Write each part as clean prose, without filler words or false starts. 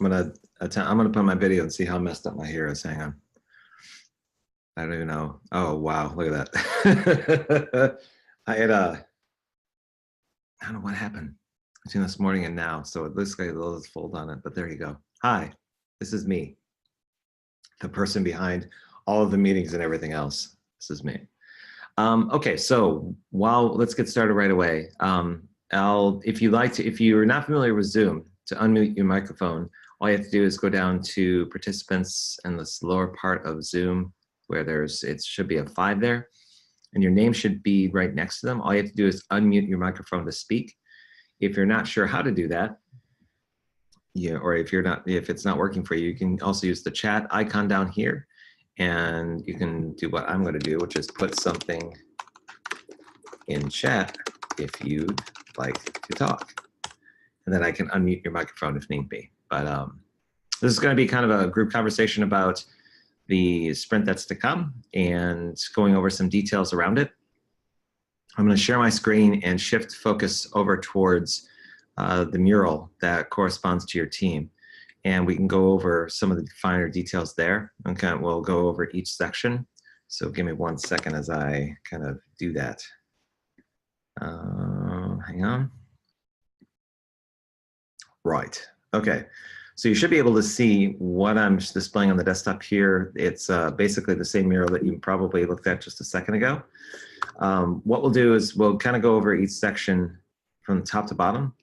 I'm gonna put my video and see how messed up my hair is. Hang on. I don't even know. Oh wow, look at that. I don't know what happened between this morning and now. So it looks like a little fold on it, but there you go. Hi, this is me, the person behind all of the meetings and everything else. This is me. Okay, so let's get started right away. If you're not familiar with Zoom, to unmute your microphone, all you have to do is go down to participants in this lower part of Zoom where it should be a 5 there, and your name should be right next to them. All you have to do is unmute your microphone to speak. If you're not sure how to do that, or if it's not working for you, you can also use the chat icon down here, and you can do what I'm going to do, which is put something in chat if you'd like to talk, and then I can unmute your microphone if need be. But this is going to be kind of a group conversation about the sprint that's to come and going over some details around it. I'm going to share my screen and shift focus over towards the mural that corresponds to your team. And we can go over some of the finer details there. Okay, we'll go over each section. So give me 1 second as I kind of do that. Hang on. Right, okay. So you should be able to see what I'm displaying on the desktop here. It's basically the same mural that you probably looked at just a second ago. What we'll do is we'll kind of go over each section from the top to bottom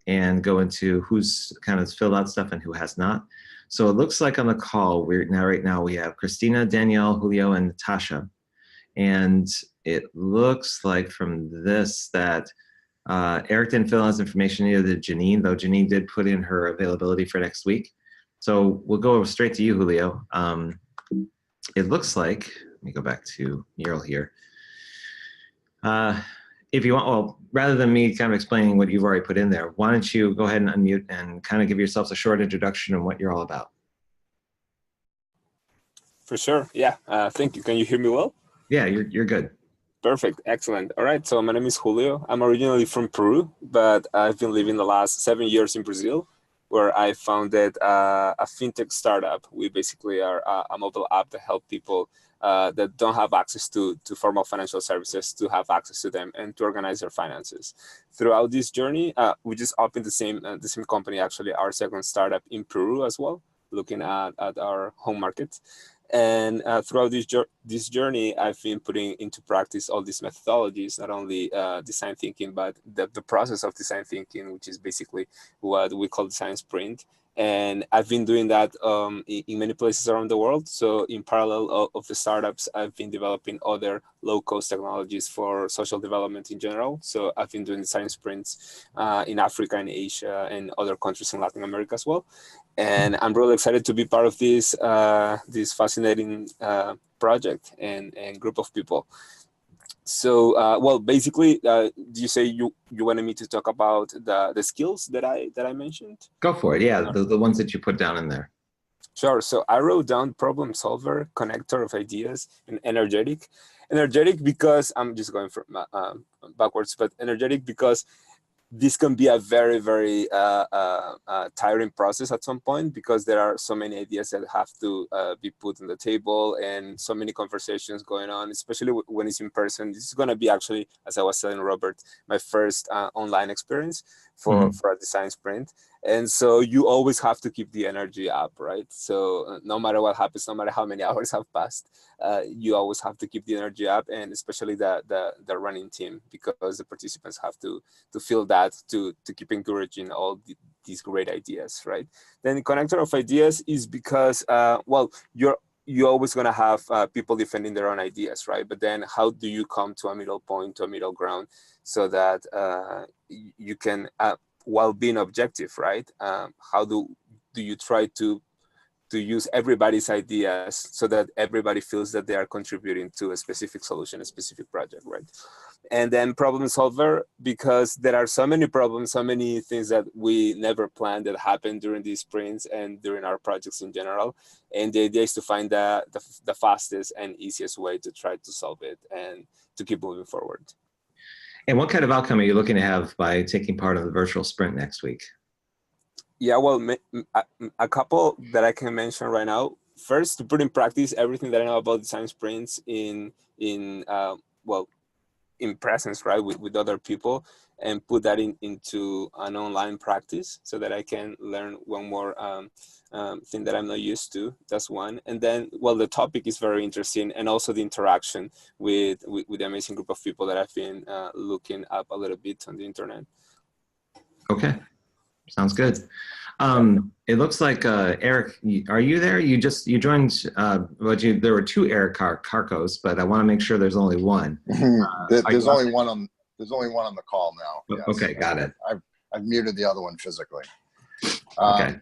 and go into who's kind of filled out stuff and who has not. So it looks like on the call, right now we have Christina, Danielle, Julio, and Natasha. And it looks like from this that Eric didn't fill out his information, either did Janine, though Janine did put in her availability for next week. So we'll go straight to you, Julio. It looks like, let me go back to mural here. If you want, well, rather than me kind of explaining what you've already put in there, why don't you go ahead and unmute and kind of give yourselves a short introduction on what you're all about. For sure, yeah. Thank you. Can you hear me well? Yeah, you're good. Perfect, excellent. All right, so my name is Julio. I'm originally from Peru, but I've been living the last 7 years in Brazil, where I founded a fintech startup. We basically are a mobile app that help people that don't have access to formal financial services to have access to them and to organize their finances. Throughout this journey, we just opened the same company, actually, our second startup in Peru as well, looking at our home market. And throughout this journey, I've been putting into practice all these methodologies, not only design thinking, but the process of design thinking, which is basically what we call design sprint. And I've been doing that in many places around the world. So in parallel of the startups, I've been developing other low-cost technologies for social development in general. So I've been doing design sprints in Africa and Asia and other countries in Latin America as well. And I'm really excited to be part of this fascinating project and group of people. So, well, basically, you say you wanted me to talk about the skills that I mentioned? Go for it. Yeah, the ones that you put down in there. Sure. So I wrote down problem solver, connector of ideas, and energetic. Energetic because I'm just going from backwards, but energetic because this can be a very, very tiring process at some point, because there are so many ideas that have to be put on the table and so many conversations going on, especially when it's in person. This is going to be actually, as I was telling Robert, my first online experience for a design sprint. And so you always have to keep the energy up, right? So no matter what happens, no matter how many hours have passed, you always have to keep the energy up, and especially the running team, because the participants have to feel that to keep encouraging all these great ideas, right? Then the connector of ideas is because, well, you're always going to have people defending their own ideas, right? But then how do you come to a middle point, to a middle ground, so that you can, while being objective, right? How do you try to use everybody's ideas so that everybody feels that they are contributing to a specific solution, a specific project, right? And then problem solver, because there are so many problems, so many things that we never planned that happen during these sprints and during our projects in general. And the idea is to find the fastest and easiest way to try to solve it and to keep moving forward. And what kind of outcome are you looking to have by taking part in the virtual sprint next week? Yeah, well, a couple that I can mention right now. First, to put in practice everything that I know about design sprints in well, in presence, right, with other people, and put that into an online practice so that I can learn one more thing that I'm not used to. That's one. And then, well, the topic is very interesting, and also the interaction with the amazing group of people that I've been looking up a little bit on the internet. Okay, sounds good. It looks like Eric, are you there? You joined. There were two Eric Carcos, but I want to make sure there's only one. There's only one on the call now. Yes. Okay, got it. I've muted the other one physically. Okay.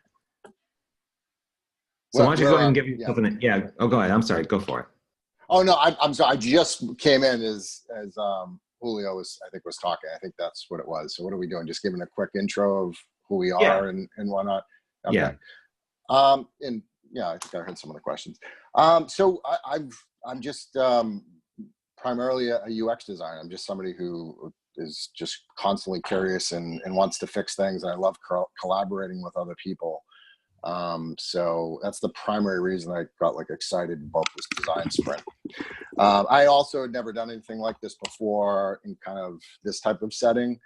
So why don't you go ahead and give yourself an, yeah. Oh, go ahead. I'm sorry. Go for it. Oh no, I'm sorry. I just came in as Julio was talking. I think that's what it was. So what are we doing? Just giving a quick intro of who we are and whatnot. Okay. Yeah. And yeah, I think I heard some of the questions. So I'm just primarily a UX designer. I'm just somebody who is just constantly curious and wants to fix things. And I love collaborating with other people. So that's the primary reason I got like excited about this design sprint. I also had never done anything like this before in kind of this type of setting.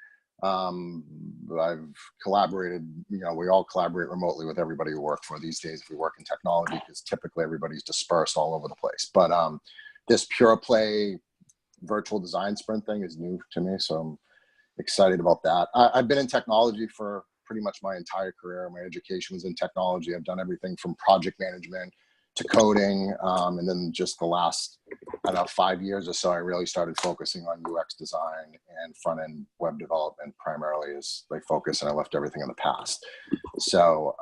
I've collaborated, we all collaborate remotely with everybody we work for these days if we work in technology, because typically everybody's dispersed all over the place. But this pure play virtual design sprint thing is new to me, so I'm excited about that. I've been in technology for pretty much my entire career. My education was in technology. I've done everything from project management to coding, and then just the last, 5 years or so, I really started focusing on UX design and front-end web development primarily as my focus, and I left everything in the past. So,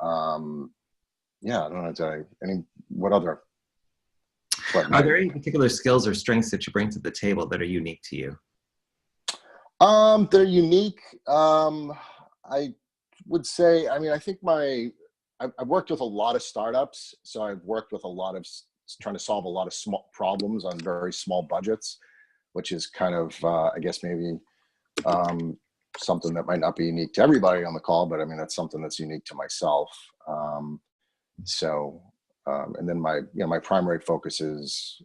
yeah, I don't know, what other? Are there any particular skills or strengths that you bring to the table that are unique to you? They're unique. I would say, I think I've worked with a lot of startups, so I've worked with a lot of trying to solve a lot of small problems on very small budgets, which is kind of, I guess maybe something that might not be unique to everybody on the call, but that's something that's unique to myself. And then my primary focus is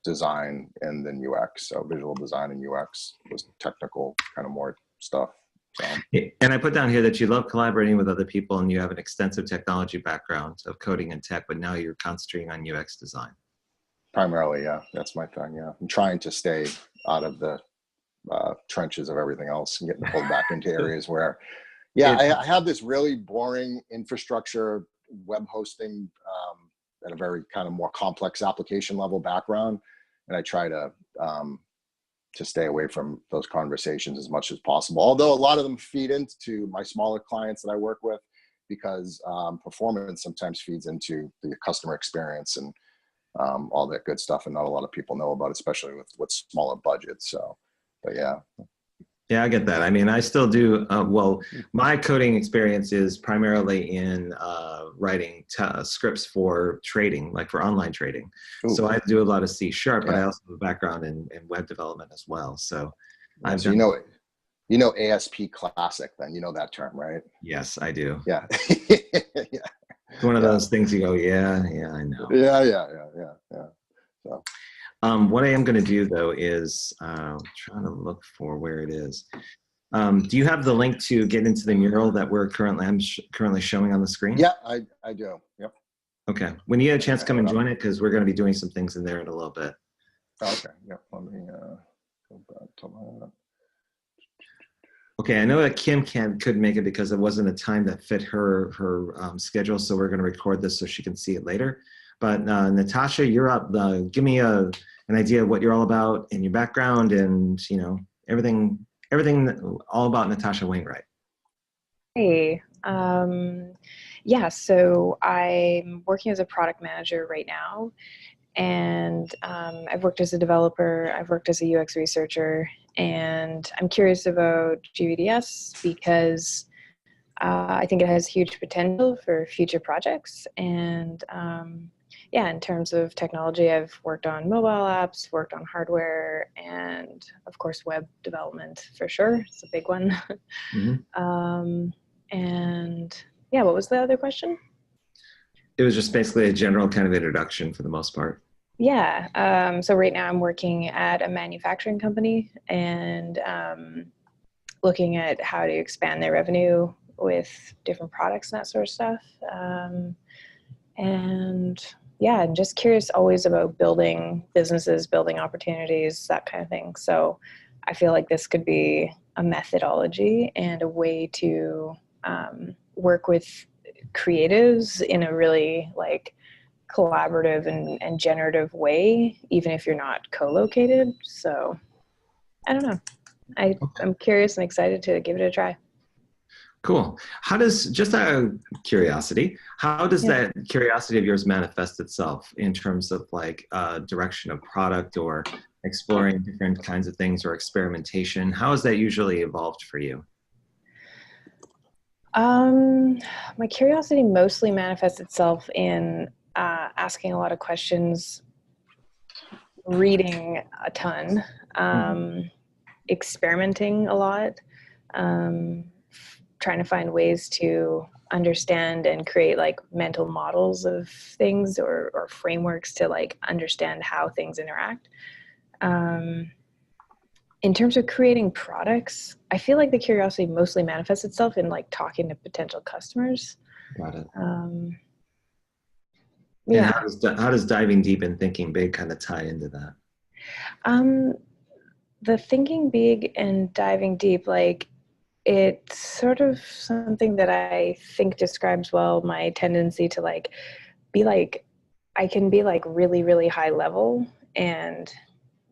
design and then UX. So visual design and UX was technical kind of more stuff. So. And I put down here that you love collaborating with other people and you have an extensive technology background of coding and tech, but now you're concentrating on UX design. Primarily, yeah. That's my thing, yeah. I'm trying to stay out of the trenches of everything else and getting pulled back into areas where, I have this really boring infrastructure web hosting at a very kind of more complex application level background. And I try to stay away from those conversations as much as possible. Although a lot of them feed into my smaller clients that I work with, because performance sometimes feeds into the customer experience and all that good stuff. And not a lot of people know about it, especially with smaller budgets. So, but yeah. Yeah, I get that. I still do. My coding experience is primarily in writing scripts for trading, like for online trading. Ooh. So I do a lot of C#, but I also have a background in web development as well. So I've done. You know ASP Classic, then you know that term, right? Yes, I do. Yeah. Yeah. It's one of those things you go, yeah, I know. Yeah. So. What I am going to do though is trying to look for where it is. Do you have the link to get into the mural that I'm currently showing on the screen? Yeah, I do. Yep. Okay. When you get a chance, come and join it, because we're going to be doing some things in there in a little bit. Okay. Yep. Let me go back to that. Okay, I know that Kim could make it because it wasn't a time that fit her schedule, so we're going to record this so she can see it later. But Natasha, you're up. Give me an idea of what you're all about and your background, and everything all about Natasha Wainwright. Hey, so I'm working as a product manager right now, and I've worked as a developer, I've worked as a UX researcher, and I'm curious about GVDS because I think it has huge potential for future projects. And in terms of technology, I've worked on mobile apps, worked on hardware, and of course web development for sure. It's a big one. Mm-hmm. And Yeah, what was the other question? It was just basically a general kind of introduction for the most part. Yeah. So right now I'm working at a manufacturing company and looking at how to expand their revenue with different products and that sort of stuff. And yeah, I'm just curious always about building businesses, building opportunities, that kind of thing. So I feel like this could be a methodology and a way to work with creatives in a really like collaborative and generative way, even if you're not co-located. So I don't know. I'm curious and excited to give it a try. Cool. How does, just out of curiosity, how does Yeah. that curiosity of yours manifest itself in terms of like direction of product or exploring different kinds of things or experimentation? How has that usually evolved for you? My curiosity mostly manifests itself in asking a lot of questions, reading a ton, experimenting a lot, trying to find ways to understand and create like mental models of things or frameworks to like understand how things interact. In terms of creating products, I feel like the curiosity mostly manifests itself in like talking to potential customers. Got it. Um, And yeah. how does diving deep and thinking big kind of tie into that? The thinking big and diving deep, like it's sort of something that I think describes well my tendency to like be like, I can be like really, really high level and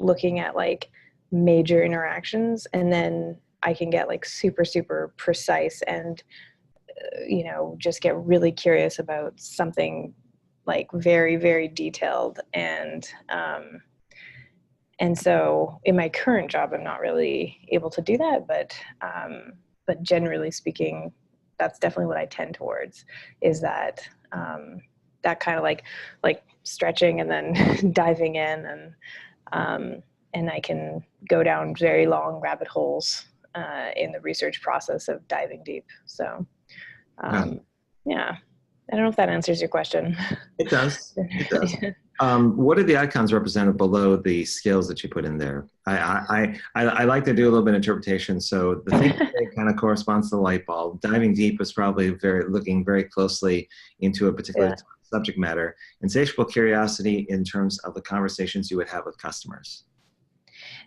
looking at like major interactions, and then I can get like super, super precise and, you know, just get really curious about something like very, very detailed. And so in my current job, I'm not really able to do that, but generally speaking, that's definitely what I tend towards, is that that kind of like stretching and then diving in, and I can go down very long rabbit holes in the research process of diving deep. So yeah, I don't know if that answers your question. It does. It does. What are the icons represented below the scales that you put in there? I like to do a little bit of interpretation. So the thing kind of corresponds to the light bulb. Diving deep is probably looking very closely into a particular subject matter. Insatiable curiosity in terms of the conversations you would have with customers.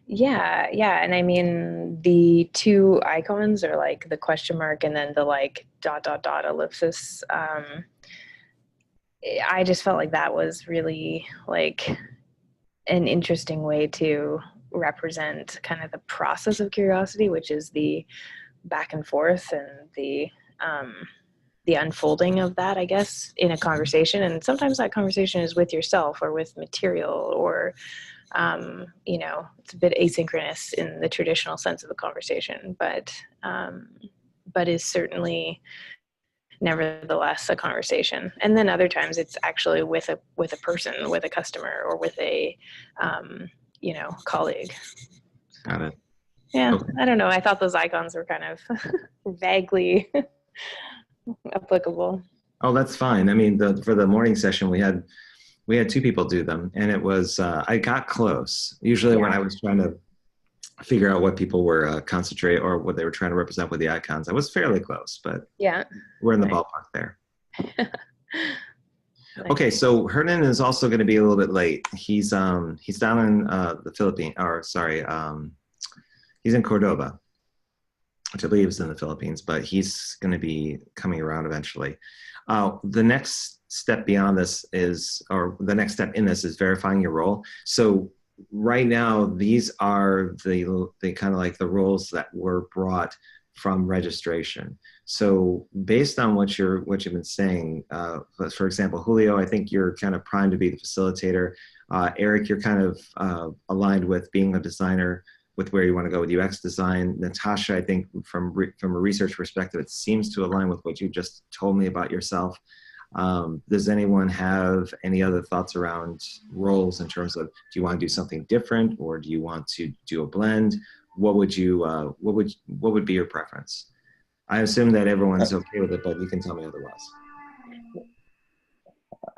Yeah. And I mean, the two icons are like the question mark and then the like ... ellipsis. I just felt like that was really like an interesting way to represent kind of the process of curiosity, which is the back and forth and the unfolding of that, I guess, in a conversation. And sometimes that conversation is with yourself or with material, or you know, it's a bit asynchronous in the traditional sense of a conversation, but is certainly nevertheless a conversation. And then other times it's actually with a person, with a customer, or with a you know, colleague. Got it. Yeah. Okay. I don't know, I thought those icons were kind of vaguely applicable. Oh, that's fine. I mean, for the morning session we had two people do them, and it was I got close. Usually when I was trying to figure out what people were concentrate or what they were trying to represent with the icons, I was fairly close, but we're in the ballpark there. Okay, so Hernan is also going to be a little bit late. He's down in the Philippines, or sorry, he's in Cordoba, which I believe is in the Philippines, but he's going to be coming around eventually. The next step beyond this is, or the next step in this is verifying your role. So right now, these are the kind of like the roles that were brought from registration. So based on what you've been saying, for example, Julio, I think you're kind of primed to be the facilitator. Eric, you're kind of aligned with being a designer with where you want to go with UX design. Natasha, I think from a research perspective, it seems to align with what you just told me about yourself. Does anyone have any other thoughts around roles in terms of, do you want to do something different, or do you want to do a blend? What would be your preference? I assume that everyone's okay with it, but you can tell me otherwise.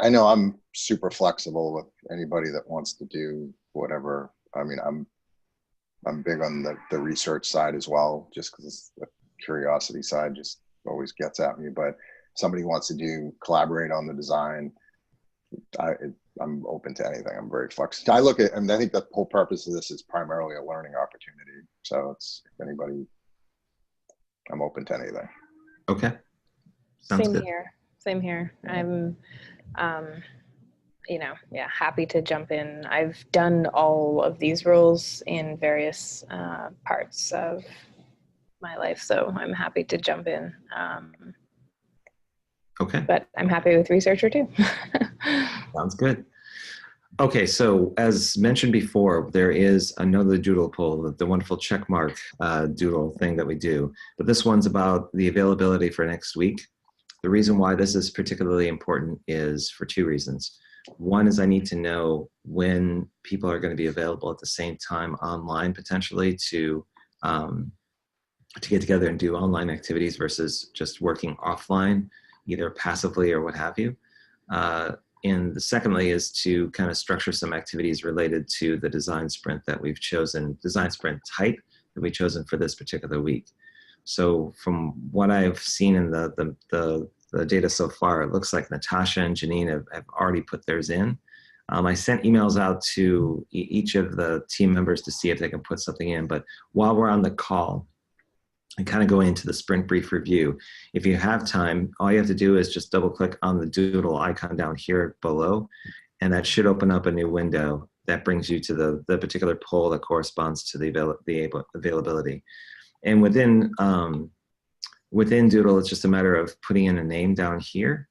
I know I'm super flexible with anybody that wants to do whatever. I mean, I'm big on the research side as well, just because the curiosity side just always gets at me. But somebody wants to collaborate on the design, I'm open to anything. I'm very flexible. I think the whole purpose of this is primarily a learning opportunity. So it's, if anybody, I'm open to anything. Okay. Sounds Same good. here. Same here. I'm, happy to jump in. I've done all of these roles in various parts of my life, so I'm happy to jump in. Okay. But I'm happy with researcher too. Sounds good. Okay, so as mentioned before, there is another doodle poll, the wonderful checkmark doodle thing that we do. But this one's about the availability for next week. The reason why this is particularly important is for two reasons. One is I need to know when people are going to be available at the same time online, potentially to get together and do online activities versus just working offline, either passively or what have you. And the secondly is to kind of structure some activities related to the design sprint that we've chosen, design sprint type that we've chosen for this particular week. So from what I've seen in the data so far, it looks like Natasha and Janine have already put theirs in. I sent emails out to each of the team members to see if they can put something in, but while we're on the call, and kind of going into the sprint brief review. If you have time, all you have to do is just double click on the doodle icon down here below, and that should open up a new window that brings you to the particular poll that corresponds to the availability. And within Doodle, it's just a matter of putting in a name down here,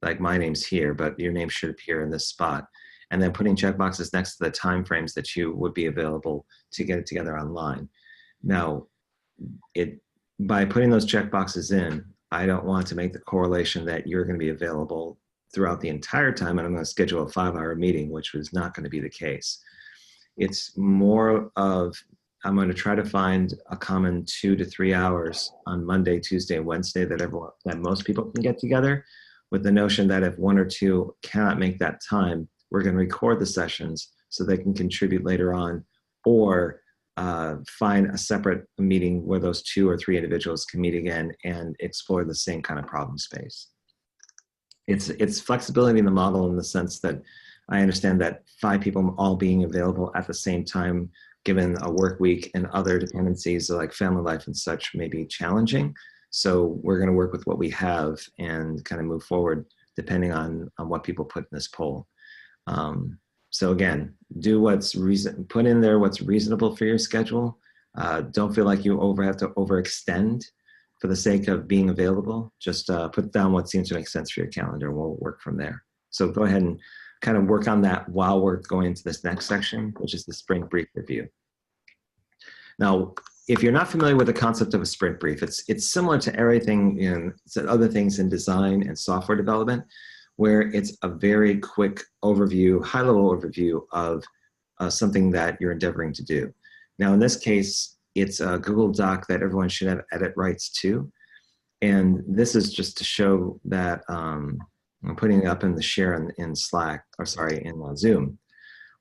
like my name's here, but your name should appear in this spot. And then putting checkboxes next to the timeframes that you would be available to get it together online. Now, by putting those checkboxes in, I don't want to make the correlation that you're going to be available throughout the entire time and I'm going to schedule a 5-hour meeting, which was not going to be the case. It's more of, I'm going to try to find a common 2 to 3 hours on Monday, Tuesday, and Wednesday that most people can get together, with the notion that if one or two cannot make that time, we're going to record the sessions so they can contribute later on, or find a separate meeting where those 2 or 3 individuals can meet again and explore the same kind of problem space. It's flexibility in the model in the sense that I understand that 5 people all being available at the same time, given a work week and other dependencies like family life and such, may be challenging. So we're going to work with what we have and kind of move forward depending on what people put in this poll. So again, do put in there what's reasonable for your schedule. Don't feel like you have to overextend for the sake of being available. Just put down what seems to make sense for your calendar and we'll work from there. So go ahead and kind of work on that while we're going into this next section, which is the sprint brief review. Now, if you're not familiar with the concept of a sprint brief, it's similar to everything other things in design and software development, where it's a very quick overview, high-level overview of something that you're endeavoring to do. Now, in this case, it's a Google Doc that everyone should have edit rights to. And this is just to show that I'm putting it up in the share in Slack, or sorry, in Zoom,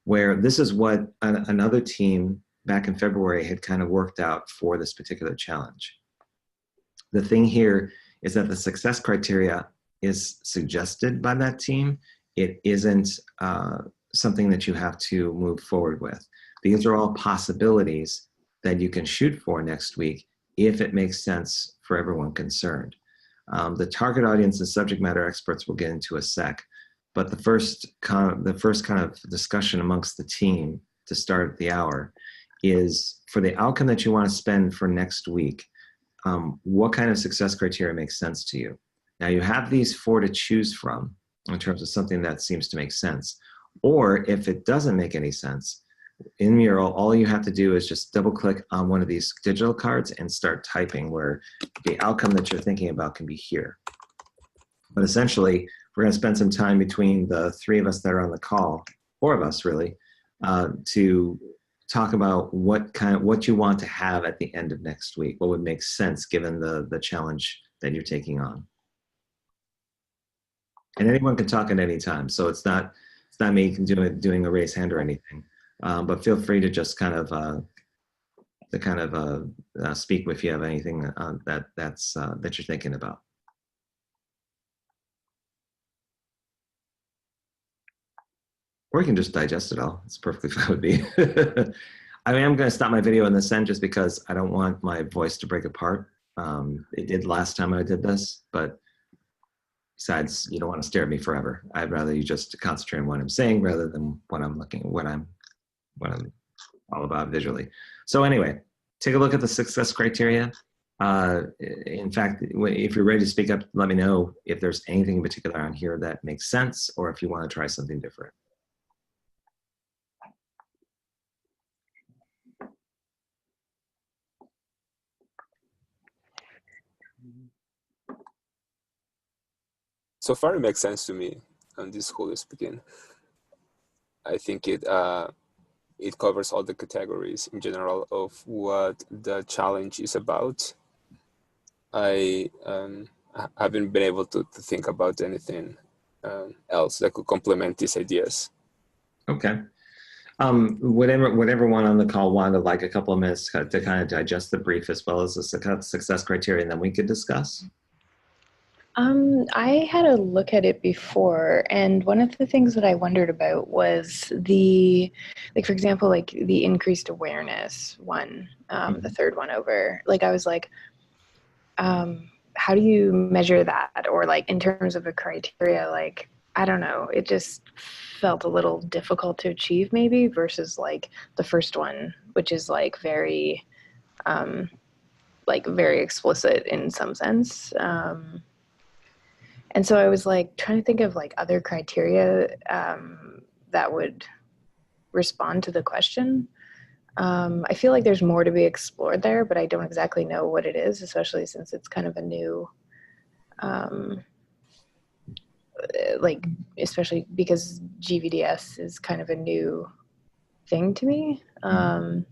where this is what another team back in February had kind of worked out for this particular challenge. The thing here is that the success criteria is suggested by that team. It isn't something that you have to move forward with. These are all possibilities that you can shoot for next week if it makes sense for everyone concerned. The target audience and subject matter experts will get into a sec, but the first kind of discussion amongst the team to start the hour is for the outcome that you want to spend for next week. What kind of success criteria makes sense to you? Now you have these 4 to choose from in terms of something that seems to make sense. Or if it doesn't make any sense, in Mural, all you have to do is just double click on one of these digital cards and start typing where the outcome that you're thinking about can be here. But essentially, we're going to spend some time between the 3 of us that are on the call, 4 of us really, to talk about what you want to have at the end of next week. What would make sense given the challenge that you're taking on. And anyone can talk at any time, so it's not me doing a raise hand or anything. But feel free to just kind of speak if you have anything that you're thinking about. Or you can just digest it all. It's perfectly fine with me. I mean, I'm going to stop my video in this end just because I don't want my voice to break apart. It did last time I did this, but besides, you don't want to stare at me forever. I'd rather you just concentrate on what I'm saying rather than what I'm all about visually. So anyway, take a look at the success criteria. In fact, if you're ready to speak up, let me know if there's anything in particular on here that makes sense or if you want to try something different. So far, it makes sense to me. And this whole speaking, I think it covers all the categories in general of what the challenge is about. I haven't been able to think about anything else that could complement these ideas. Okay. Whatever one on the call wanted like a couple of minutes to kind of digest the brief as well as the success criteria, and then we could discuss. I had a look at it before, and one of the things that I wondered about was for example, like the increased awareness one, the third one over. Like I was like, how do you measure that? Or like in terms of a criteria, like, I don't know, it just felt a little difficult to achieve maybe versus like the first one, which is like very explicit in some sense. And so I was like trying to think of like other criteria that would respond to the question. I feel like there's more to be explored there, but I don't exactly know what it is, especially since it's kind of a new, especially because GVDS is kind of a new thing to me. And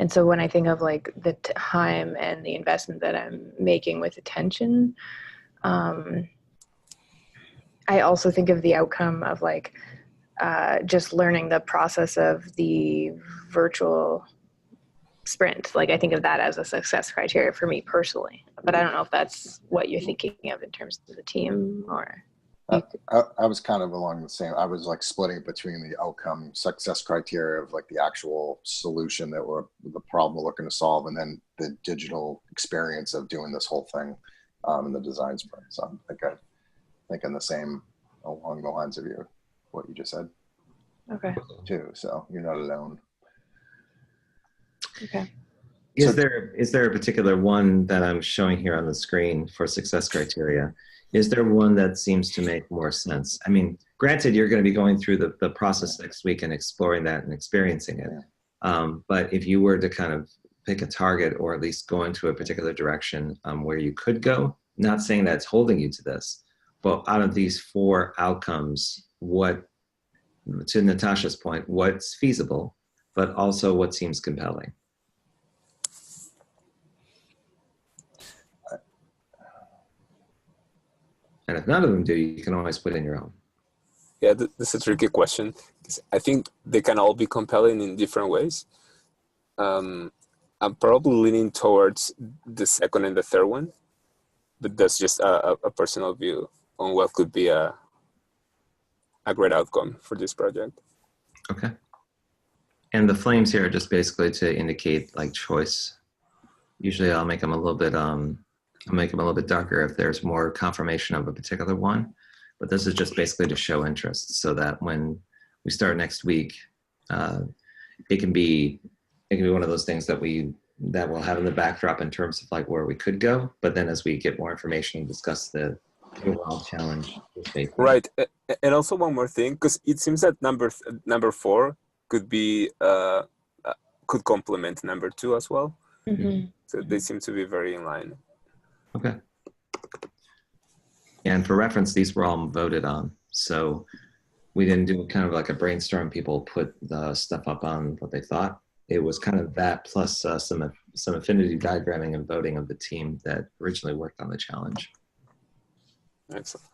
so when I think of like the time and the investment that I'm making with attention, I also think of the outcome of like just learning the process of the virtual sprint. Like I think of that as a success criteria for me personally, but I don't know if that's what you're thinking of in terms of the team or. I was kind of along the same. I was like splitting between the outcome success criteria of like the actual solution the problem we're looking to solve, and then the digital experience of doing this whole thing in the design sprint. So I think I'm thinking the same along the lines of what you just said. Okay. Too. So you're not alone. Okay. Is there a particular one that I'm showing here on the screen for success criteria? Is there one that seems to make more sense? I mean, granted, you're going to be going through the process next week and exploring that and experiencing it. Yeah. But if you were to kind of pick a target or at least go into a particular direction where you could go, not saying that's holding you to this, but out of these 4 outcomes, to Natasha's point, what's feasible, but also what seems compelling? And if none of them do, you can always put in your own. Yeah, that's a tricky question. I think they can all be compelling in different ways. I'm probably leaning towards the second and the third one, but that's just a personal view on what could be a great outcome for this project. Okay. And the flames here are just basically to indicate like choice. Usually I'll make them a little bit darker if there's more confirmation of a particular one, but this is just basically to show interest so that when we start next week, it can be one of those things that we'll have in the backdrop in terms of like where we could go, but then as we get more information and discuss the overall challenge. Right, and also one more thing, because it seems that number 4 could be could complement number 2 as well. Mm-hmm. So they seem to be very in line. Okay. And for reference, these were all voted on. So we didn't do kind of like a brainstorm. People put the stuff up on what they thought. it was kind of that plus some affinity diagramming and voting of the team that originally worked on the challenge. Excellent.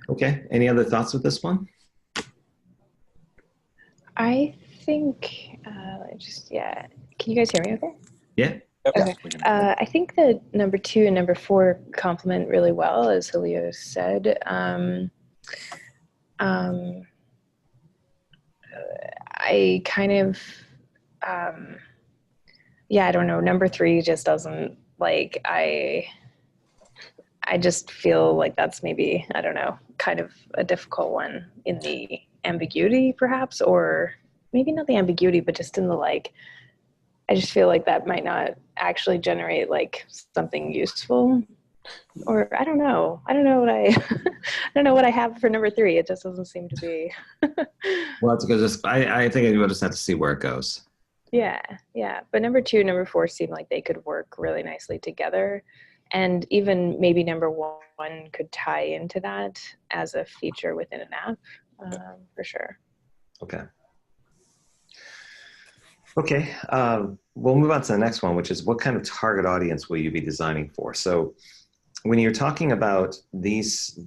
Okay, any other thoughts with this one? I think, yeah. Can you guys hear me okay? Yeah. Okay. I think that number 2 and number 4 complement really well, as Julio said. I kind of, yeah, I don't know. Number 3 just doesn't, like, I just feel like that's maybe, I don't know, kind of a difficult one in the ambiguity perhaps, or maybe not the ambiguity, but just in the, like, I just feel like that might not actually generate like something useful, or I don't know. I don't know what I, I don't know what I have for number 3. It just doesn't seem to be. Well, it's because I think we'll just have to see where it goes. Yeah. But number 2 and number 4 seem like they could work really nicely together. And even maybe number 1 could tie into that as a feature within an app, for sure. Okay. Okay, we'll move on to the next one, which is what kind of target audience will you be designing for? So when you're talking about these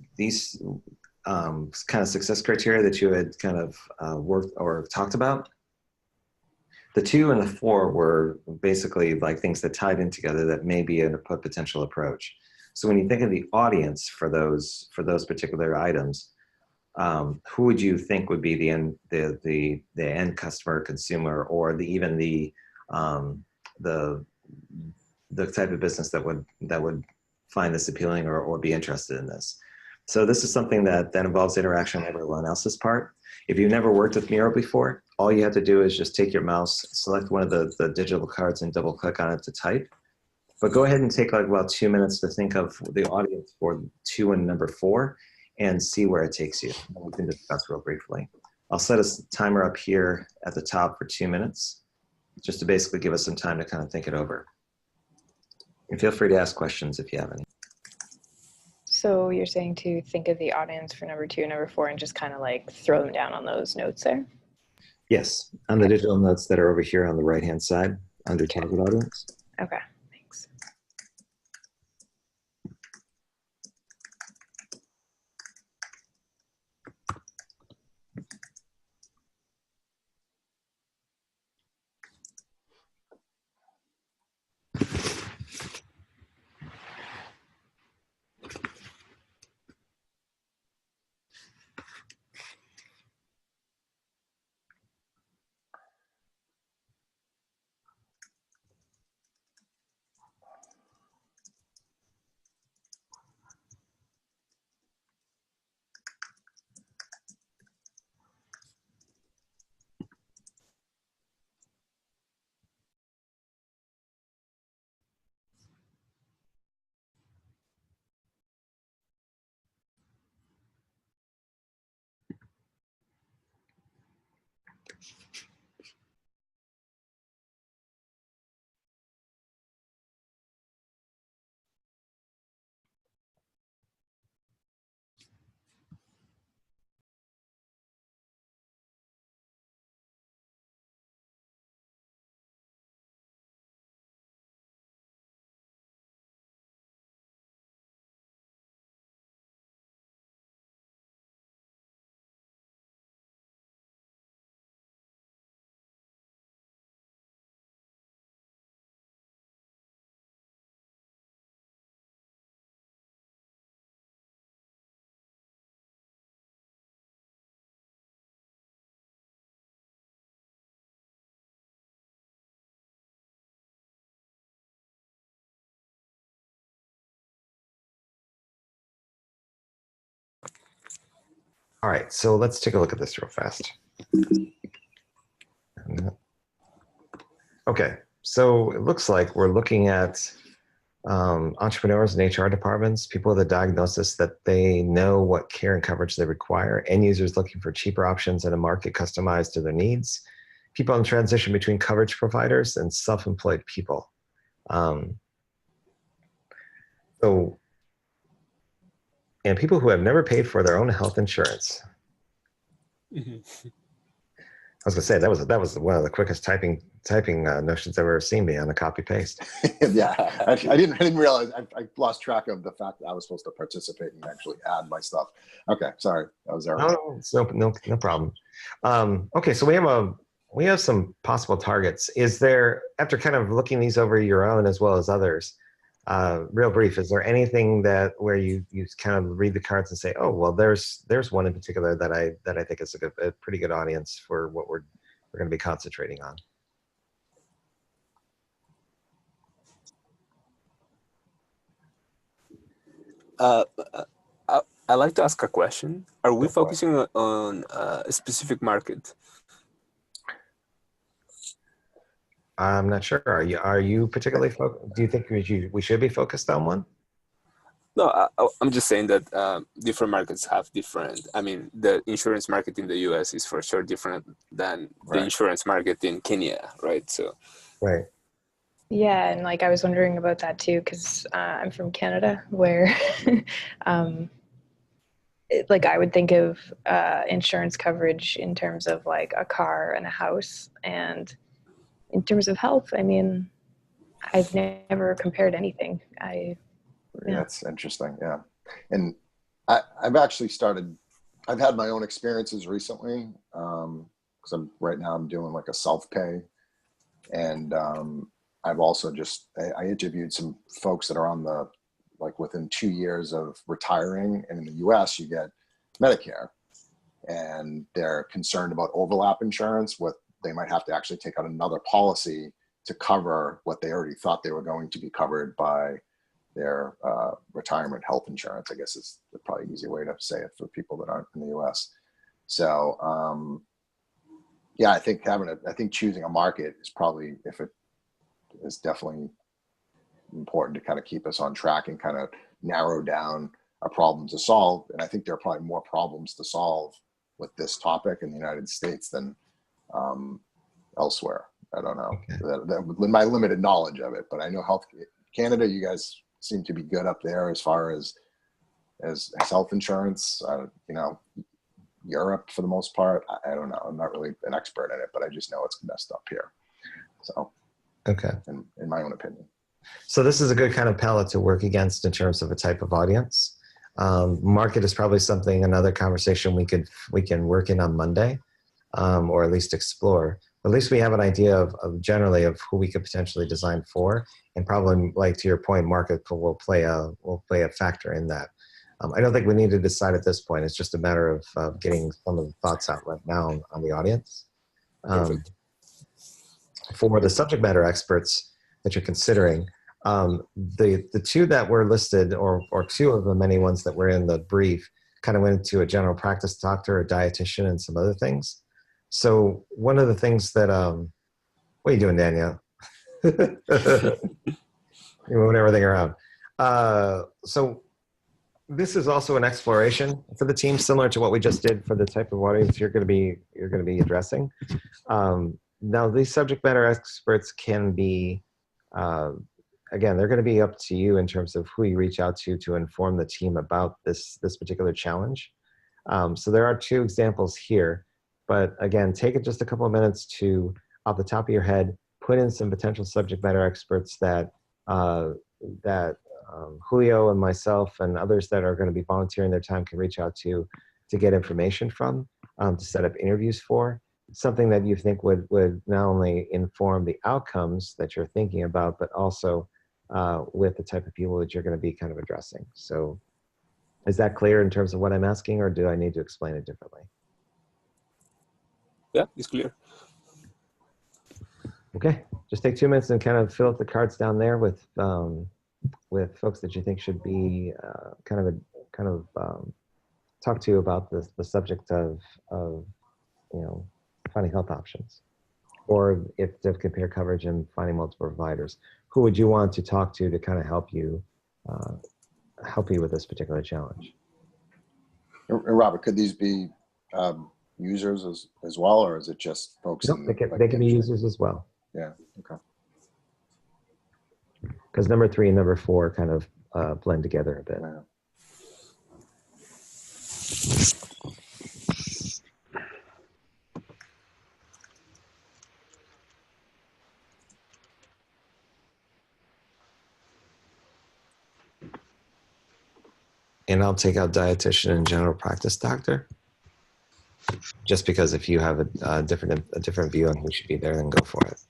kind of success criteria that you had kind of worked or talked about, the 2 and the 4 were basically like things that tied in together that may be a potential approach. So when you think of the audience for those particular items, who would you think would be the end customer, consumer, or even the type of business that would find this appealing or be interested in this? So this is something that involves interaction on everyone else's part. If you've never worked with Miro before, all you have to do is just take your mouse, select one of the digital cards, and double click on it to type. But go ahead and take like about 2 minutes to think of the audience for 2 and number 4 and see where it takes you. We can discuss real briefly. I'll set a timer up here at the top for 2 minutes, just to basically give us some time to kind of think it over. And feel free to ask questions if you have any. So you're saying to think of the audience for number 2 and number 4 and just kind of like throw them down on those notes there? Yes, on the digital notes that are over here on the right-hand side under target audience. Okay, thanks. All right, so let's take a look at this real fast. Okay, so it looks like we're looking at entrepreneurs and HR departments, people with a diagnosis that they know what care and coverage they require, end users looking for cheaper options in a market customized to their needs, people in transition between coverage providers, and self-employed people. And people who have never paid for their own health insurance. Mm-hmm. was gonna say that was one of the quickest typing notions I've ever seen me on a copy paste. Yeah, I didn't realize. I lost track of the fact that I was supposed to participate and actually add my stuff. Okay, sorry, that was there. No, it's no problem. Okay, so we have some possible targets. Is there, after kind of looking these over your own as well as others, real brief, is there anything that where you kind of read the cards and say, oh well, there's one in particular that I think is a pretty good audience for what we're going to be concentrating on? I like to ask a question. Are we Go for it. focusing on a specific market? I'm not sure. Are you particularly do you think we should be focused on one? No, I'm just saying that different markets have different. I mean, the insurance market in the U.S. is for sure different than the insurance market in Kenya, right? So, right. Yeah, and like I was wondering about that too, because I'm from Canada, where like I would think of insurance coverage in terms of like a car and a house, and in terms of health, I mean, I've never compared anything. Yeah. That's interesting. Yeah, and I've actually started. I've had my own experiences recently because right now I'm doing like a self-pay, and I've also I interviewed some folks that are on the like within 2 years of retiring, and in the U.S. you get Medicare, and they're concerned about overlap insurance. They might have to actually take out another policy to cover what they already thought they were going to be covered by their retirement health insurance, I guess is probably an easy way to say it for people that aren't in the U.S. So yeah, I think choosing a market is probably, if it is definitely important to kind of keep us on track and kind of narrow down a problem to solve. And I think there are probably more problems to solve with this topic in the United States than elsewhere. I don't know, with my limited knowledge of it, but I know Canada, you guys seem to be good up there as far as health insurance. You know, Europe for the most part, I don't know. I'm not really an expert in it, but I just know it's messed up here. So, okay, in my own opinion. So this is a good kind of palette to work against in terms of a type of audience. Market is probably another conversation we can work in on Monday, or at least explore. At least we have an idea of generally of who we could potentially design for, and probably, like to your point, market will play a factor in that. I don't think we need to decide at this point. It's just a matter of getting some of the thoughts out right now on the audience. For the subject matter experts that you're considering, the two that were listed, or two of the many ones that were in the brief, kind of went into a general practice doctor, a dietitian, and some other things. So one of the things that, what are you doing, Danielle? You're moving everything around. So this is also an exploration for the team, similar to what we just did for the type of audience you're going to be addressing. Now, these subject matter experts can be, again, they're going to be up to you in terms of who you reach out to inform the team about this particular challenge. So there are two examples here, but again, take it just a couple of minutes to, off the top of your head, put in some potential subject matter experts that Julio and myself and others that are going to be volunteering their time can reach out to get information from, to set up interviews for. Something that you think would not only inform the outcomes that you're thinking about, but also with the type of people that you're going to be kind of addressing. So is that clear in terms of what I'm asking, or do I need to explain it differently? Yeah, it's clear. Okay, just take 2 minutes and kind of fill up the cards down there with folks that you think should be kind of talk to you about the subject of finding health options, or if to compare coverage and finding multiple providers. Who would you want to talk to kind of help you with this particular challenge? And Robert, could these be users as well, or is it just folks? Nope, they can be users as well. Yeah. Okay. Because number 3 and number 4 kind of blend together a bit. Yeah. And I'll take out dietitian and general practice doctor. Just because if you have a different view on who should be there, then go for it.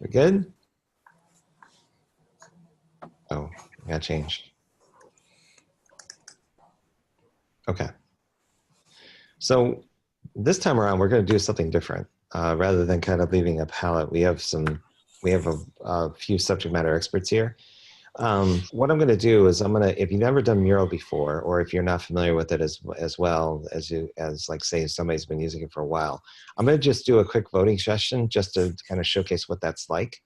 We good? Oh, got changed. Okay. So this time around, we're going to do something different. Rather than kind of leaving a palette, we have a few subject matter experts here. What I'm going to do is if you've never done Mural before, or if you're not familiar with it as well as like say somebody's been using it for a while, I'm going to just do a quick voting session just to kind of showcase what that's like.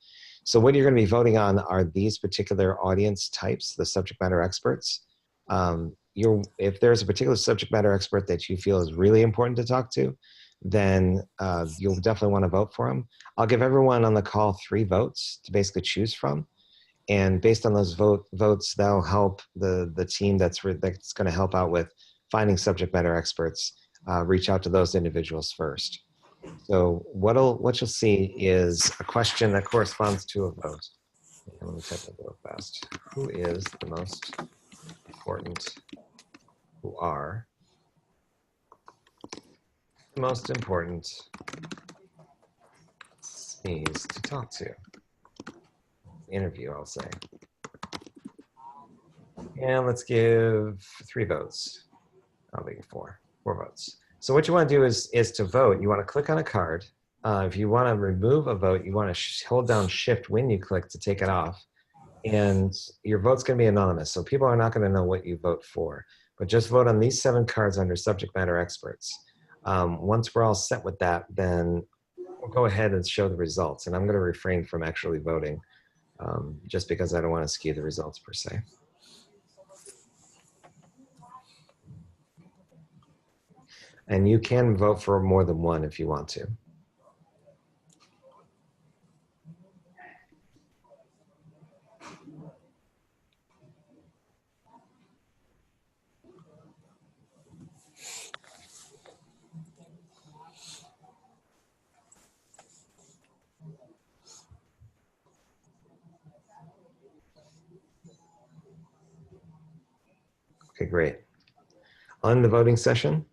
So what you're going to be voting on are these particular audience types, the subject matter experts. If there's a particular subject matter expert that you feel is really important to talk to, then you'll definitely want to vote for them. I'll give everyone on the call 3 votes to basically choose from. And based on those votes, that'll help the team that's going to help out with finding subject matter experts reach out to those individuals first. So what you'll see is a question that corresponds to a vote. Let me type that real fast. Who is the most important? Who are the most important SMEs to talk to? Interview, I'll say. And let's give 3 votes. I'll make it 4 votes. So what you want to do is to vote, you want to click on a card. If you want to remove a vote, you want to hold down Shift when you click to take it off. And your vote's going to be anonymous, so people are not going to know what you vote for. But just vote on these 7 cards under subject matter experts. Once we're all set with that, then we'll go ahead and show the results. And I'm going to refrain from actually voting. Just because I don't want to skew the results per se. And you can vote for more than one if you want to. Okay, great. On the voting session,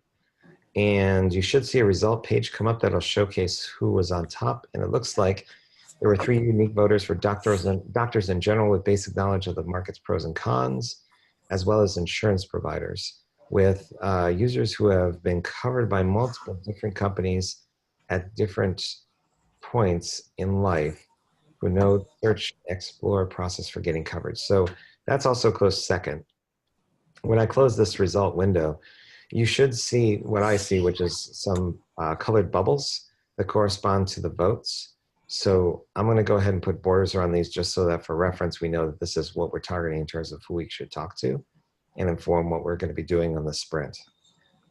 and you should see a result page come up that'll showcase who was on top. And it looks like there were 3 unique voters for doctors in general with basic knowledge of the market's pros and cons, as well as insurance providers, with users who have been covered by multiple different companies at different points in life, who know search, explore process for getting coverage. So that's also close second. When I close this result window, you should see what I see, which is some colored bubbles that correspond to the votes. So I'm going to go ahead and put borders around these just so that for reference, we know that this is what we're targeting in terms of who we should talk to and inform what we're going to be doing on the sprint.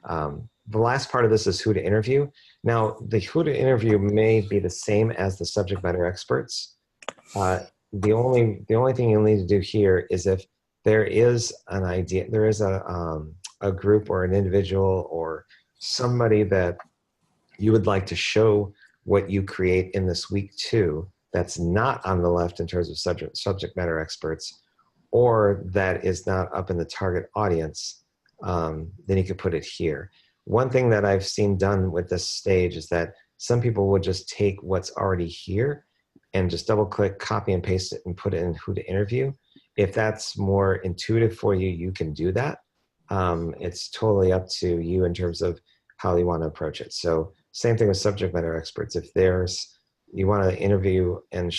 The last part of this is who to interview. Now, the who to interview may be the same as the subject matter experts. The only thing you'll need to do here is if there is an idea, there is a group or an individual or somebody that you would like to show what you create in this week 2 that's not on the left in terms of subject matter experts, or that is not up in the target audience, then you could put it here. One thing that I've seen done with this stage is that some people would just take what's already here and just double click, copy and paste it and put it in who to interview. If that's more intuitive for you, you can do that. It's totally up to you in terms of how you want to approach it. So same thing with subject matter experts. If you want to interview and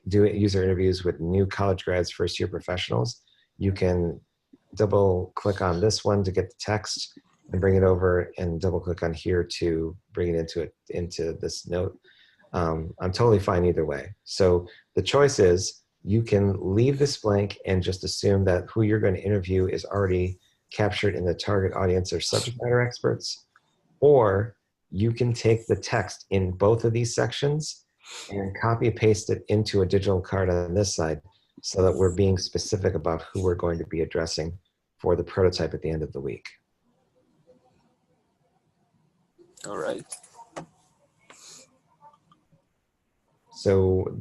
do user interviews with new college grads, first year professionals, you can double click on this one to get the text and bring it over, and double click on here to bring it into this note. I'm totally fine either way. So the choice is, you can leave this blank and just assume that who you're going to interview is already captured in the target audience or subject matter experts, or you can take the text in both of these sections and copy and paste it into a digital card on this side, so that we're being specific about who we're going to be addressing for the prototype at the end of the week. All right. So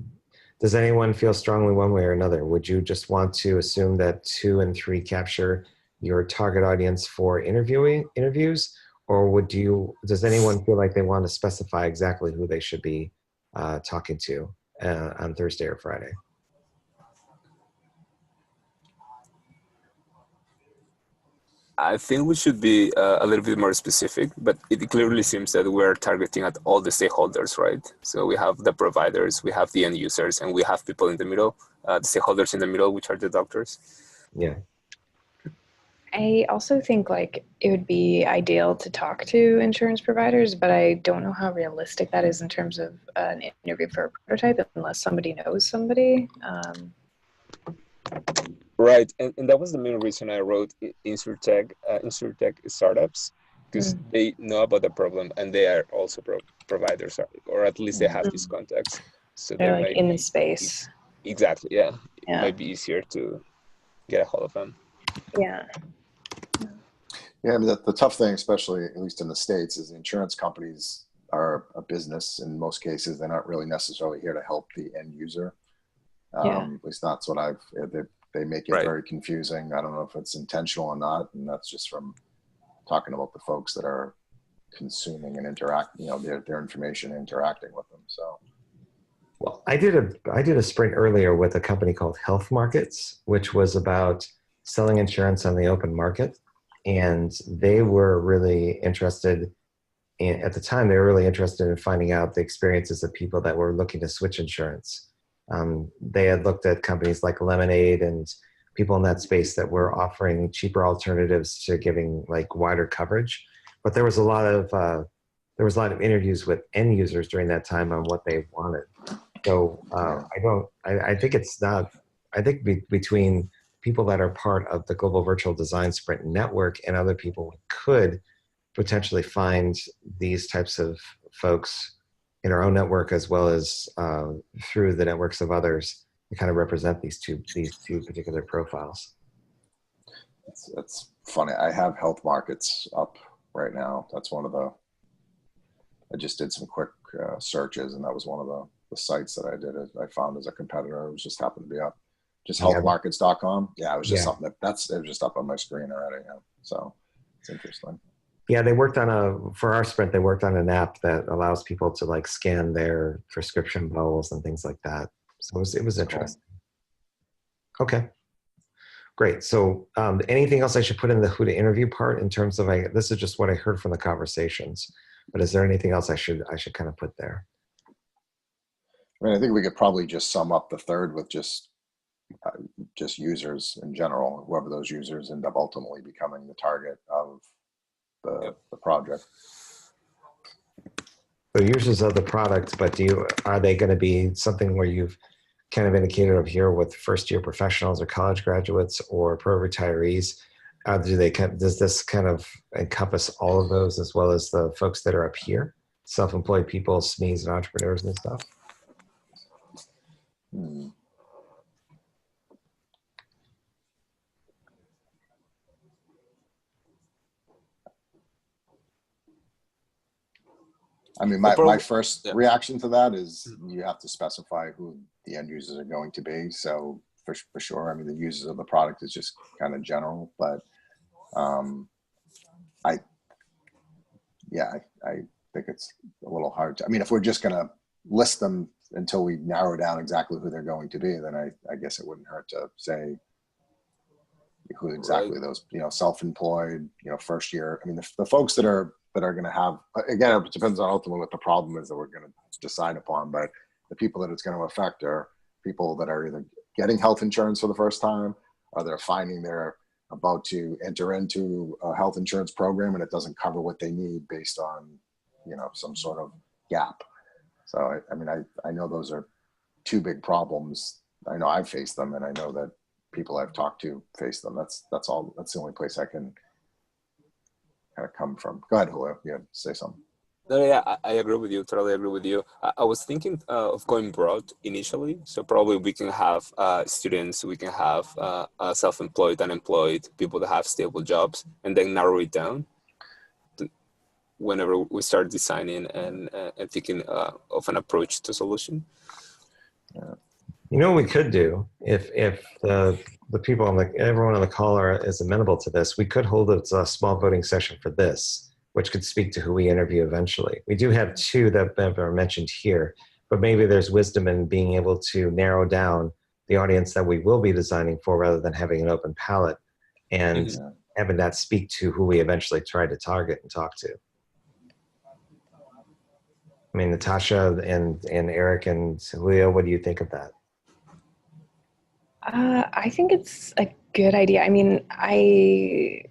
does anyone feel strongly one way or another? Would you just want to assume that 2 and 3 capture your target audience for interviews? Or does anyone feel like they want to specify exactly who they should be talking to on Thursday or Friday? I think we should be a little bit more specific, but it clearly seems that we're targeting at all the stakeholders, right? So we have the providers, we have the end users, and we have people in the middle, the stakeholders in the middle, which are the doctors. Yeah. I also think like it would be ideal to talk to insurance providers, but I don't know how realistic that is in terms of an interview for a prototype unless somebody knows somebody. Right, and that was the main reason I wrote InsurTech startups, because they know about the problem and they are also providers, or at least they have these contacts. So they're like in the space. Exactly, yeah. It might be easier to get a hold of them. Yeah. Yeah, I mean, the tough thing, especially at least in the States, is insurance companies are a business. In most cases, they're not really necessarily here to help the end user. At least that's what they make it very confusing. I don't know if it's intentional or not, and that's just from talking about the folks that are consuming and interacting, their information, interacting with them. So, well, I did a sprint earlier with a company called Health Markets, which was about selling insurance on the open market, and they were really interested at the time. They were really interested in finding out the experiences of people that were looking to switch insurance. They had looked at companies like Lemonade and people in that space that were offering cheaper alternatives to giving like wider coverage. But there was a lot of interviews with end users during that time on what they wanted. So I think between people that are part of the Global Virtual Design Sprint Network and other people, we could potentially find these types of folks in our own network, as well as through the networks of others, to kind of represent these two particular profiles. It's funny. I have Health Markets up right now. That's one of I just did some quick searches, and that was one of the sites that I found as a competitor. It was just happened to be up. Just healthmarkets.com. Yeah, it was just something it was just up on my screen already. Yeah. So it's interesting. Yeah, for our sprint, they worked on an app that allows people to like scan their prescription bills and things like that. So it was interesting. Cool. Okay, great. So anything else I should put in the who to interview part in terms of, this is just what I heard from the conversations, but is there anything else I should kind of put there? I mean, I think we could probably just sum up the third with just users in general, whoever those users end up ultimately becoming the target of the project. So users of the product, but are they going to be something where you've kind of indicated up here with first year professionals or college graduates or pro retirees? Does this kind of encompass all of those, as well as the folks that are up here, self-employed people, SMEs, and entrepreneurs and stuff? I mean, my first reaction to that is you have to specify who the end users are going to be. So for sure, I mean, the users of the product is just kind of general, but I think it's a little hard to, I mean, if we're just going to list them until we narrow down exactly who they're going to be, then I guess it wouldn't hurt to say who exactly those, self-employed, first year. I mean, the folks that are going to have, again, it depends on ultimately what the problem is that we're going to decide upon, but the people that it's going to affect are people that are either getting health insurance for the first time, or they're finding they're about to enter into a health insurance program and it doesn't cover what they need based on, some sort of gap. So, I know those are two big problems. I know I've faced them, and I know that people I've talked to face them. That's all. That's the only place I can kind of come from. Go ahead, Julio. Yeah, say something. No, yeah, I agree with you. Totally agree with you. I was thinking of going broad initially. So probably we can have students, we can have self-employed, unemployed, people that have stable jobs, and then narrow it down whenever we start designing and thinking of an approach to solution. Yeah. You know what we could do if the people everyone on the call is amenable to this, we could hold a small voting session for this, which could speak to who we interview eventually. We do have two that are mentioned here, but maybe there's wisdom in being able to narrow down the audience that we will be designing for rather than having an open palette and having that speak to who we eventually try to target and talk to. I mean, Natasha and Eric and Julio, what do you think of that? I think it's a good idea. I mean, I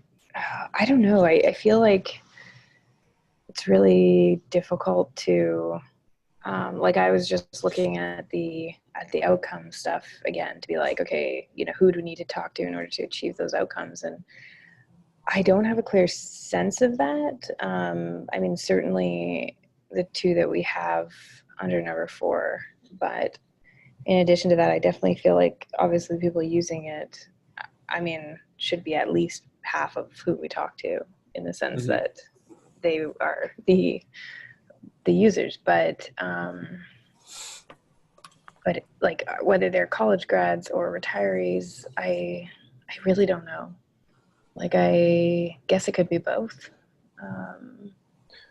don't know. I feel like it's really difficult to, I was just looking at the outcome stuff again to be like, okay, who do we need to talk to in order to achieve those outcomes? And I don't have a clear sense of that. I mean, certainly the two that we have under number 4, but in addition to that, I definitely feel like obviously the people using it, should be at least half of who we talk to, in the sense that they are the users. But whether they're college grads or retirees, I really don't know. I guess it could be both.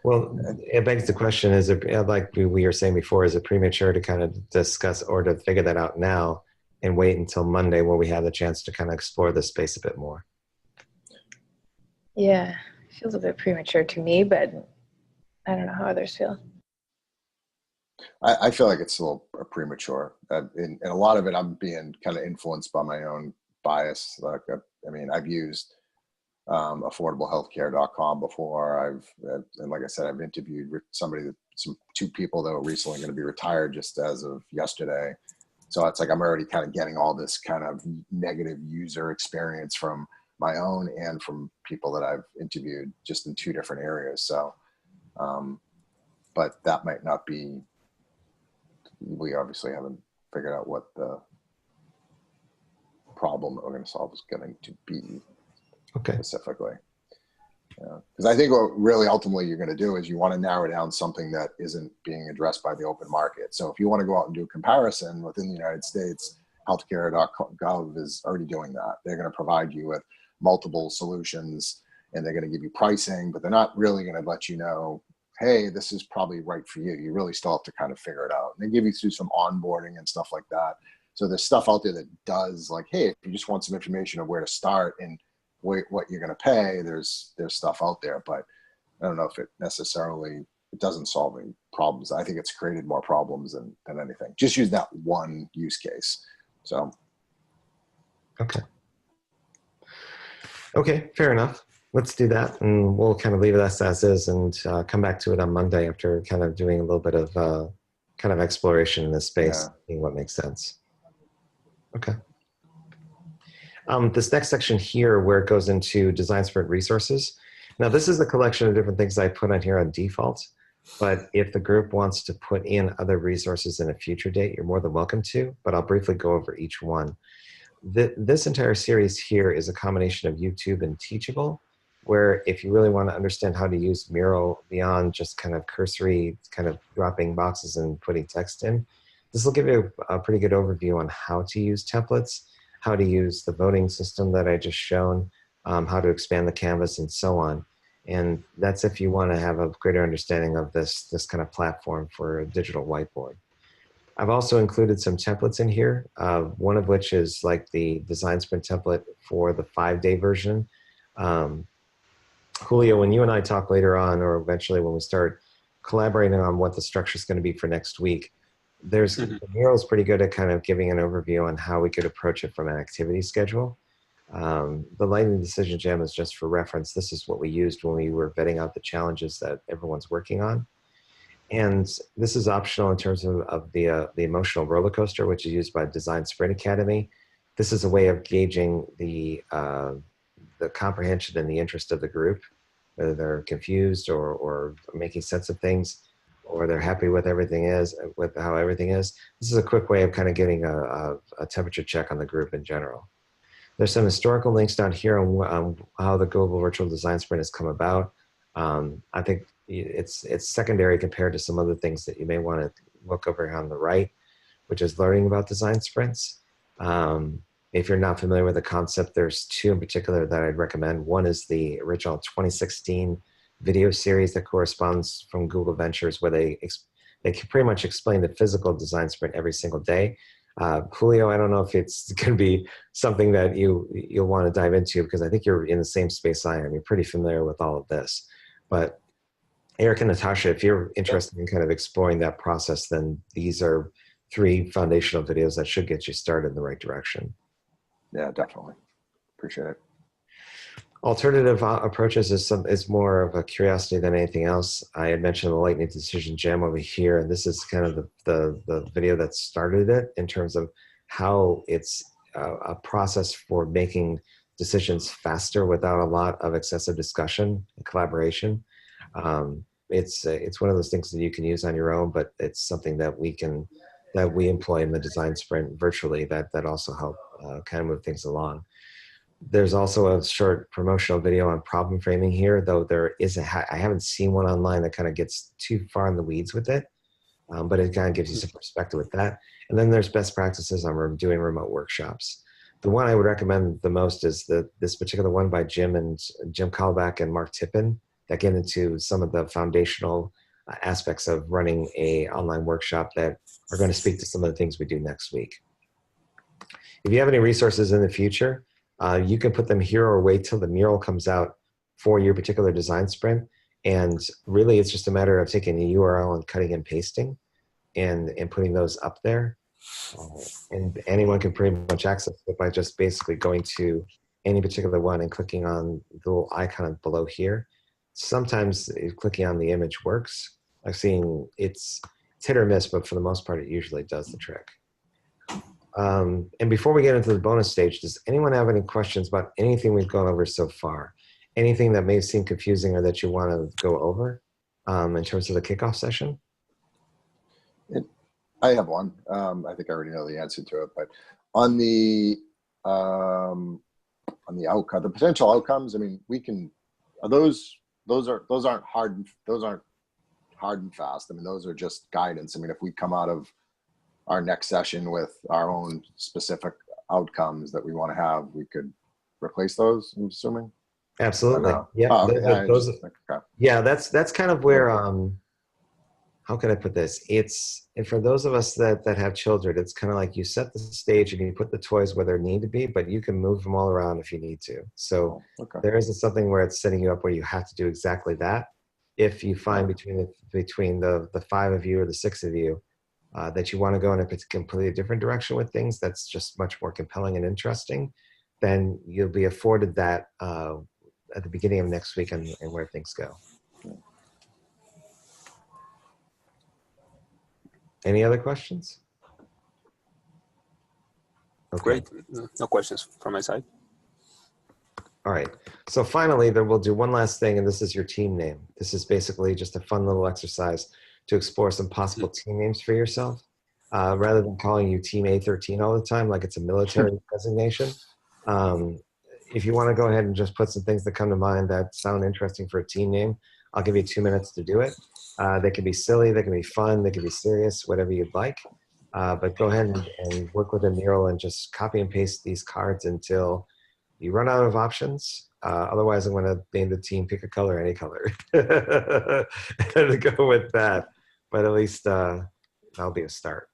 Well, it begs the question, is it, like we were saying before, is it premature to kind of discuss or to figure that out now and wait until Monday where we have the chance to kind of explore the space a bit more? Yeah, it feels a bit premature to me, but I don't know how others feel. I feel like it's a little premature. And a lot of it, I'm being kind of influenced by my own bias. I've used affordablehealthcare.com before. And like I said, I've interviewed two people that were recently going to be retired just as of yesterday. So it's like I'm already kind of getting all this kind of negative user experience from my own and from people that I've interviewed just in 2 different areas. So, but that might not be, we obviously haven't figured out what the problem that we're going to solve is going to be. Okay. Specifically. Because I think what really ultimately you're going to do is you want to narrow down something that isn't being addressed by the open market. So if you want to go out and do a comparison within the United States, healthcare.gov is already doing that. They're going to provide you with multiple solutions and they're going to give you pricing, but they're not really going to let you know, hey, this is probably right for you. You really still have to kind of figure it out. And they give you through some onboarding and stuff like that. So there's stuff out there that does, like, hey, if you just want some information of where to start and what you're going to pay, there's stuff out there, but I don't know if it doesn't solve any problems. I think it's created more problems than anything. Just use that one use case. So. Okay, fair enough. Let's do that, and we'll kind of leave it as is and come back to it on Monday after kind of doing a little bit of kind of exploration in this space, seeing what makes sense. Okay. This next section here where it goes into design sprint resources. Now this is a collection of different things I put on here on default, but if the group wants to put in other resources in a future date, you're more than welcome to, but I'll briefly go over each one. This entire series here is a combination of YouTube and Teachable, where if you really want to understand how to use Miro beyond just kind of cursory kind of dropping boxes and putting text in, this will give you a pretty good overview on how to use templates, how to use the voting system that I just shown, how to expand the canvas and so on. And that's if you want to have a greater understanding of this kind of platform for a digital whiteboard. I've also included some templates in here, one of which is like the design sprint template for the 5-day version. Julio, when you and I talk later on, or eventually when we start collaborating on what the structure is going to be for next week, the mural is pretty good at kind of giving an overview on how we could approach it from an activity schedule. The lightning decision gem is just for reference. This is what we used when we were vetting out the challenges that everyone's working on. And this is optional in terms of the emotional roller coaster, which is used by Design Sprint Academy. This is a way of gauging the comprehension and the interest of the group, whether they're confused or making sense of things, or they're happy with with how everything is. This is a quick way of kind of getting a temperature check on the group in general. There's some historical links down here on how the Global Virtual Design Sprint has come about. I think it's secondary compared to some other things that you may want to look over on the right, which is learning about design sprints. If you're not familiar with the concept, there's 2 in particular that I'd recommend. One is the original 2016 video series that corresponds from Google Ventures, where they can pretty much explain the physical design sprint every single day. Julio, I don't know if it's going to be something that you'll want to dive into, because I think you're in the same space I am. You're pretty familiar with all of this. But Eric and Natasha, if you're interested in kind of exploring that process, then these are 3 foundational videos that should get you started in the right direction. Yeah, definitely. Appreciate it. Alternative approaches is more of a curiosity than anything else. I had mentioned the lightning decision gem over here, and this is kind of the video that started it in terms of how it's a process for making decisions faster without a lot of excessive discussion and collaboration. It's one of those things that you can use on your own, but it's something that we employ in the design sprint virtually that also help kind of move things along. There's also a short promotional video on problem framing here, though I haven't seen one online that kind of gets too far in the weeds with it, but it kind of gives you some perspective with that. And then there's best practices on doing remote workshops. The one I would recommend the most is this particular one by Jim Kalbach and Mark Tippin that get into some of the foundational aspects of running a online workshop that are going to speak to some of the things we do next week. If you have any resources in the future, you can put them here or wait till the mural comes out for your particular design sprint. And really, it's just a matter of taking a URL and cutting and pasting and putting those up there. And anyone can pretty much access it by just basically going to any particular one and clicking on the little icon below here. Sometimes clicking on the image works. I've seen it's hit or miss, but for the most part, it usually does the trick. And before we get into the bonus stage, does anyone have any questions about anything we've gone over so far? Anything that may seem confusing or that you want to go over in terms of the kickoff session? I have one. I think I already know the answer to it, but on the outcome, the potential outcomes. I mean, those aren't hard and fast. I mean, those are just guidance. I mean, if we come out of our next session with our own specific outcomes that we want to have, we could replace those, I'm assuming. Absolutely. Yeah. Okay. Yeah, that's kind of where how can I put this? And for those of us that have children, it's kind of like you set the stage and you put the toys where they need to be, but you can move them all around if you need to. So there isn't something where it's setting you up where you have to do exactly that. If you find between the 5 of you or the 6 of you that you want to go in a completely different direction with things that's just much more compelling and interesting, then you'll be afforded that at the beginning of next week and where things go. Any other questions? Okay. Great. No questions from my side. All right. So finally, then we'll do one last thing, and this is your team name. This is basically just a fun little exercise to explore some possible team names for yourself. Rather than calling you Team A13 all the time, like it's a military designation. If you want to go ahead and just put some things that come to mind that sound interesting for a team name, I'll give you 2 minutes to do it. They can be silly, they can be fun, they can be serious, whatever you'd like. But go ahead and work with a mural and just copy and paste these cards until you run out of options. Otherwise, I'm going to name the team Pick a Color, Any Color. And go with that. But at least that'll be a start.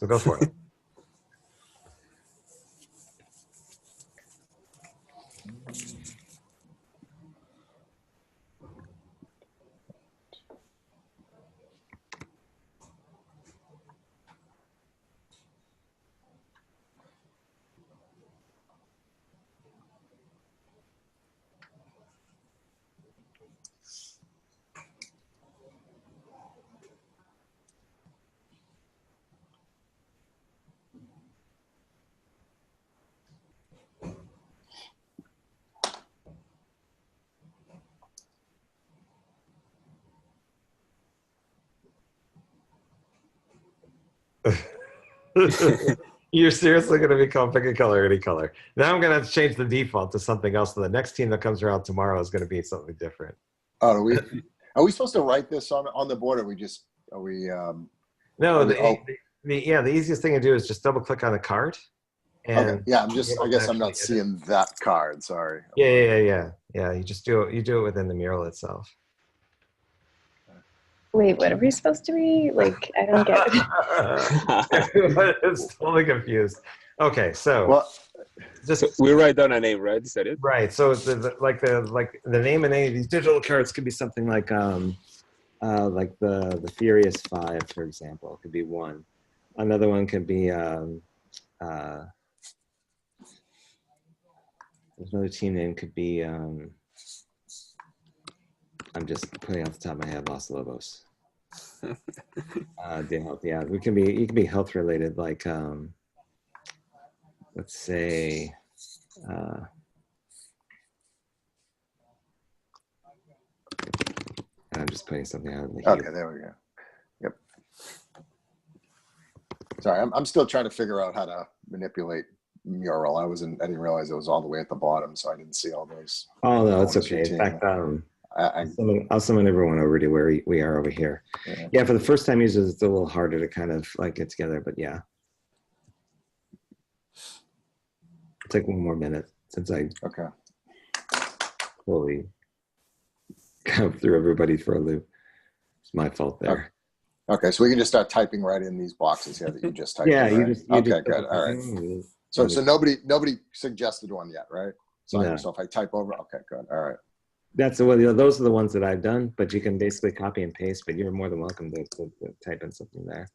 So go for it. You're seriously going to become pick a color, any color. Now I'm going to have to change the default to something else. So the next team that comes around tomorrow is going to be something different. Oh, are we supposed to write this on the board, or are we? No, the easiest thing to do is just double click on the card. And okay. Yeah, I guess I'm not seeing that card. Sorry. Yeah. You just do it. You do it within the mural itself. Wait, what are we supposed to be? Like, I don't get it. Everyone is totally confused. Okay, so just we write down a name, right? Is that it? Right. So the name of any of these digital cards could be something like the Furious Five, for example, could be one. Another one could be there's another team name could be I'm just putting off the top of my head, Los Lobos. De health, yeah. You can be health related, like let's say I'm just putting something out. Okay, there we go. Yep. Sorry, I'm still trying to figure out how to manipulate mural. I didn't realize it was all the way at the bottom, so I didn't see all those. Oh no, it's okay. In fact, I'll summon everyone over to where we are over here. Yeah, for the first time users, it's a little harder to kind of like get together, but yeah. Take one more minute since I fully come through everybody for a loop. It's my fault there. Okay, so we can just start typing right in these boxes here that you just typed. Yeah, in, right? you just good. All right. So nobody suggested one yet, right? So if I type over, okay, good. All right. Those are the ones that I've done, but you can basically copy and paste, but you're more than welcome to type in something there.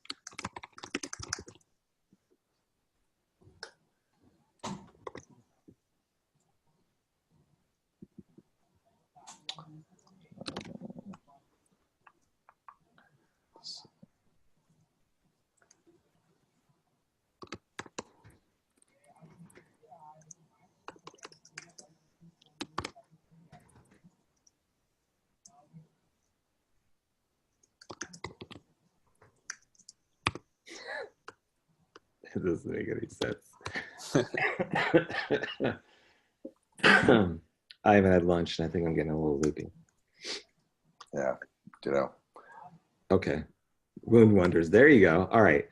It doesn't make any sense. I haven't had lunch, and I think I'm getting a little loopy. Yeah, ditto. Okay. Wound Wonders. There you go. All right.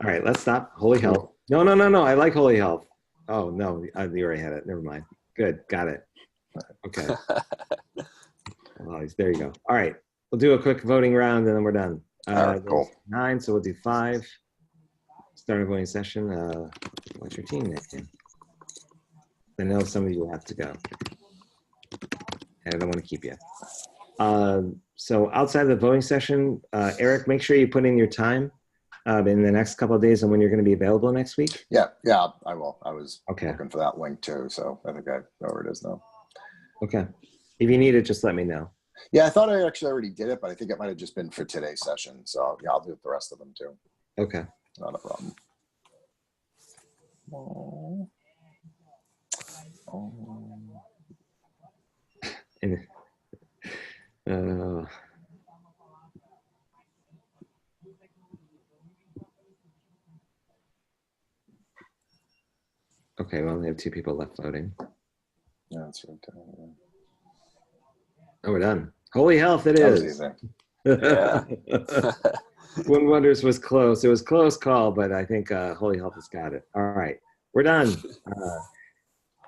Let's stop. Holy Health. No. I like Holy Health. Oh, no. You already had it. Never mind. Good. Got it. Okay. There you go. All right. We'll do a quick voting round, and then we're done. All right, cool. 9, so we'll do 5. Start a voting session. What's your team name? I know some of you have to go. And I don't want to keep you. So outside of the voting session, Eric, make sure you put in your time in the next couple of days and when you're going to be available next week. Yeah, I will. I was looking for that link too, so I think I know where it is now. Okay. If you need it, just let me know. Yeah, I thought I actually already did it, but I think it might have just been for today's session. So yeah, I'll do the rest of them too. Okay. Not a problem. Oh. Okay, we only have 2 people left voting. Yeah, that's right. Oh, we're done. Holy Health, it is. Yeah. Wound Wonders was close. It was a close call, but I think Holy Health has got it. All right, we're done.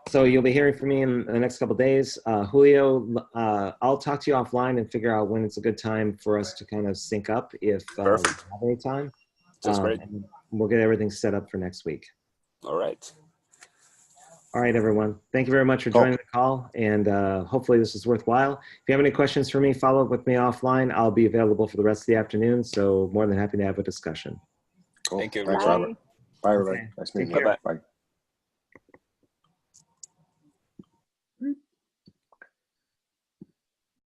So you'll be hearing from me in the next couple of days. Julio, I'll talk to you offline and figure out when it's a good time for us to kind of sync up if we have any time. That's great. we'll get everything set up for next week. All right. All right, everyone. Thank you very much for Cool. joining the call, and hopefully this was worthwhile. If you have any questions for me, follow up with me offline. I'll be available for the rest of the afternoon, so more than happy to have a discussion. Cool. Thank you, Thanks, everyone. Robert. Bye, everybody. Okay. Nice Take meeting you. care. Bye.